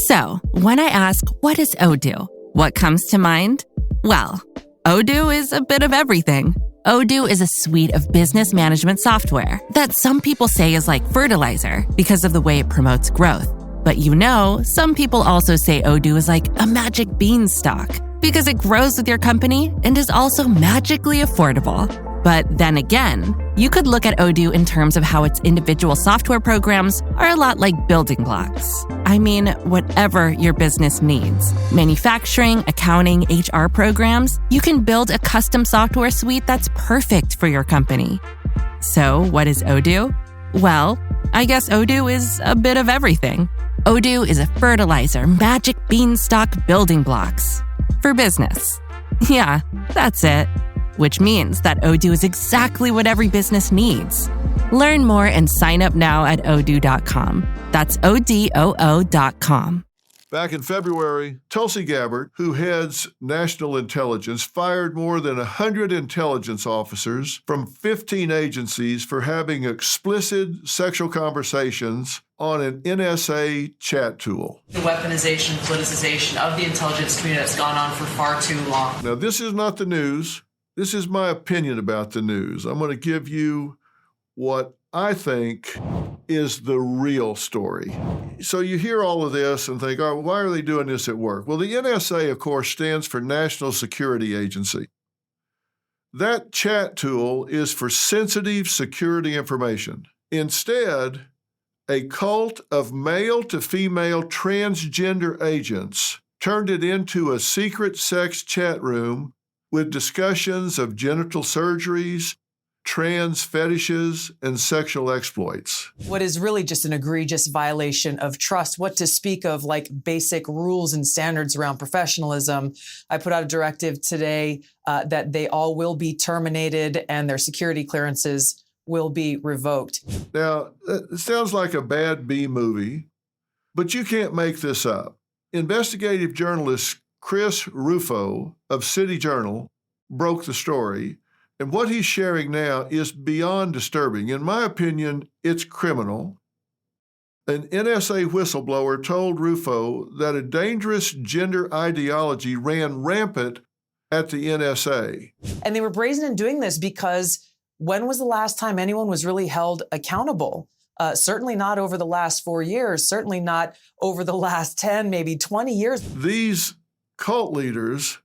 So, when I ask, what is Odoo? What comes to mind? Well, Odoo is a bit of everything. Odoo is a suite of business management software that some people say is like fertilizer because of the way it promotes growth. But some people also say Odoo is like a magic beanstalk because it grows with your company and is also magically affordable. But then again, you could look at Odoo in terms of how its individual software programs are a lot like building blocks. I mean, whatever your business needs, manufacturing, accounting, HR programs, you can build a custom software suite that's perfect for your company. So, what is Odoo? Well, I guess Odoo is a bit of everything. Odoo is a fertilizer, magic beanstalk building blocks for business. Yeah, that's it. Which means that Odoo is exactly what every business needs. Learn more and sign up now at odoo.com. That's ODOO.com. Back in February, Tulsi Gabbard, who heads national intelligence, fired more than 100 intelligence officers from 15 agencies for having explicit sexual conversations on an NSA chat tool. The weaponization, politicization of the intelligence community that's gone on for far too long. Now, this is not the news. This is my opinion about the news. I'm going to give you what I think is the real story. So you hear all of this and think, oh, why are they doing this at work? Well, the NSA, of course, stands for National Security Agency. That chat tool is for sensitive security information. Instead, a cult of male to female transgender agents turned it into a secret sex chat room with discussions of genital surgeries, trans fetishes, and sexual exploits. What is really just an egregious violation of trust, what to speak of like basic rules and standards around professionalism. I put out a directive today that they all will be terminated and their security clearances will be revoked. Now, it sounds like a bad B movie, but you can't make this up. Investigative journalist Chris Rufo of City Journal broke the story, and what he's sharing now is beyond disturbing. In my opinion, it's criminal. An NSA whistleblower told Rufo that a dangerous gender ideology ran rampant at the NSA. And they were brazen in doing this because when was the last time anyone was really held accountable? Certainly not over the last 4 years, certainly not over the last 10, maybe 20 years. These cult leaders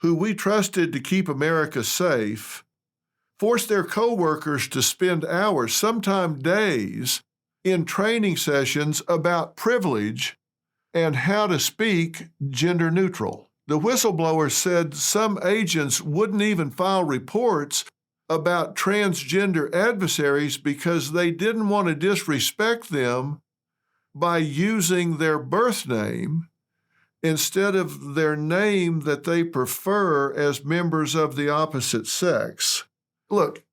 who we trusted to keep America safe forced their co-workers to spend hours, sometimes days, in training sessions about privilege and how to speak gender neutral. The whistleblower said some agents wouldn't even file reports about transgender adversaries because they didn't want to disrespect them by using their birth name instead of their name that they prefer as members of the opposite sex. Look,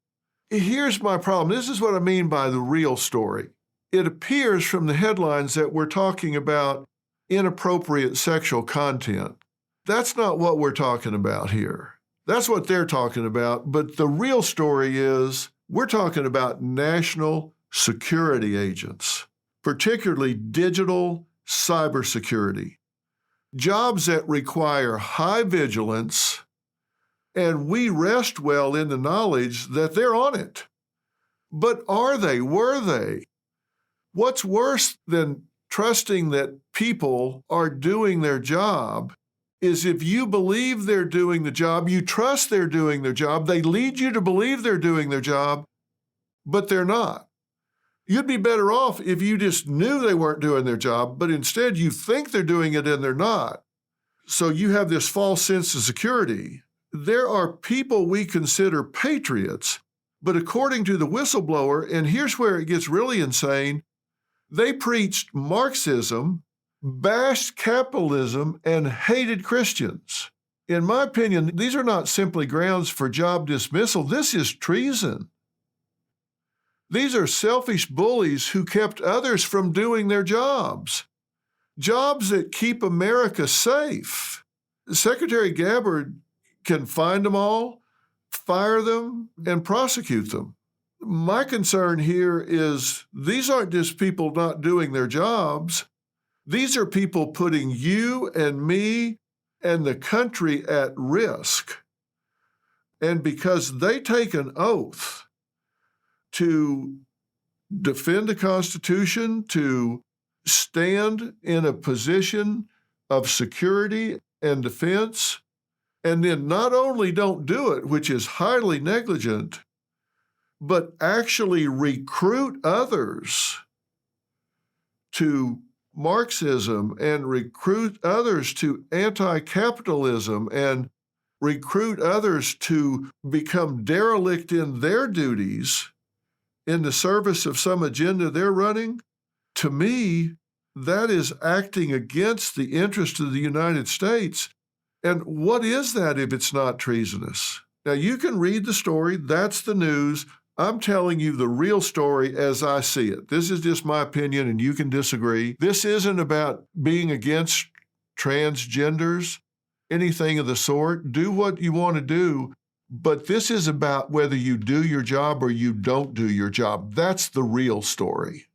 here's my problem. This is what I mean by the real story. It appears from the headlines that we're talking about inappropriate sexual content. That's not what we're talking about here. That's what they're talking about. But the real story is we're talking about national security agents, particularly digital cybersecurity. Jobs that require high vigilance, and we rest well in the knowledge that they're on it. But are they? Were they? What's worse than trusting that people are doing their job is if you believe they're doing the job, you trust they're doing their job, they lead you to believe they're doing their job, but they're not. You'd be better off if you just knew they weren't doing their job, but instead you think they're doing it and they're not. So you have this false sense of security. There are people we consider patriots, but according to the whistleblower, and here's where it gets really insane, they preached Marxism, bashed capitalism, and hated Christians. In my opinion, these are not simply grounds for job dismissal. This is treason. These are selfish bullies who kept others from doing their jobs. Jobs that keep America safe. Secretary Gabbard can find them all, fire them, and prosecute them. My concern here is these aren't just people not doing their jobs. These are people putting you and me and the country at risk. And because they take an oath to defend the Constitution, to stand in a position of security and defense, and then not only don't do it, which is highly negligent, but actually recruit others to Marxism and recruit others to anti-capitalism and recruit others to become derelict in their duties in the service of some agenda they're running, to me, that is acting against the interest of the United States. And what is that if it's not treasonous? Now, you can read the story. That's the news. I'm telling you the real story as I see it. This is just my opinion, and you can disagree. This isn't about being against transgenders, anything of the sort. Do what you want to do, but this is about whether you do your job or you don't do your job. That's the real story.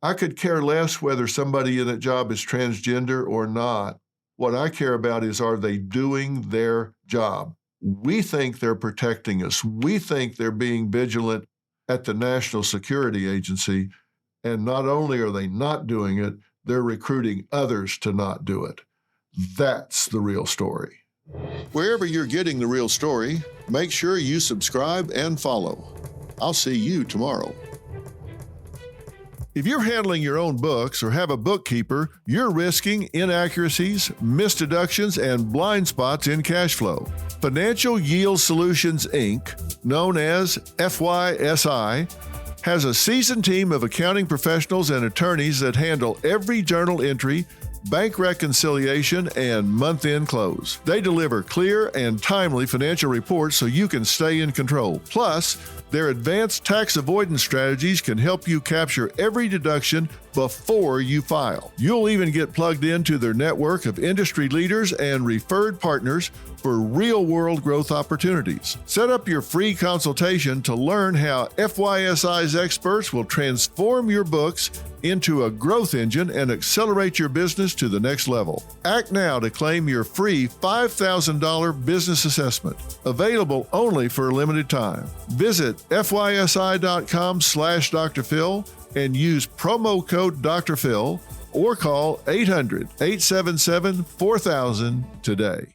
I could care less whether somebody in that job is transgender or not. What I care about is, are they doing their job? We think they're protecting us. We think they're being vigilant at the National Security Agency. And not only are they not doing it, they're recruiting others to not do it. That's the real story. Wherever you're getting the real story, make sure you subscribe and follow. I'll see you tomorrow. If you're handling your own books or have a bookkeeper, you're risking inaccuracies, misdeductions, and blind spots in cash flow. Financial Yield Solutions, Inc., known as FYSI, has a seasoned team of accounting professionals and attorneys that handle every journal entry, bank reconciliation, and month-end close. They deliver clear and timely financial reports so you can stay in control. Plus, their advanced tax avoidance strategies can help you capture every deduction before you file. You'll even get plugged into their network of industry leaders and referred partners for real-world growth opportunities. Set up your free consultation to learn how FYSI's experts will transform your books into a growth engine and accelerate your business to the next level. Act now to claim your free $5,000 business assessment, available only for a limited time. Visit fysi.com/Dr. Phil and use promo code Dr. Phil or call 800-877-4000 today.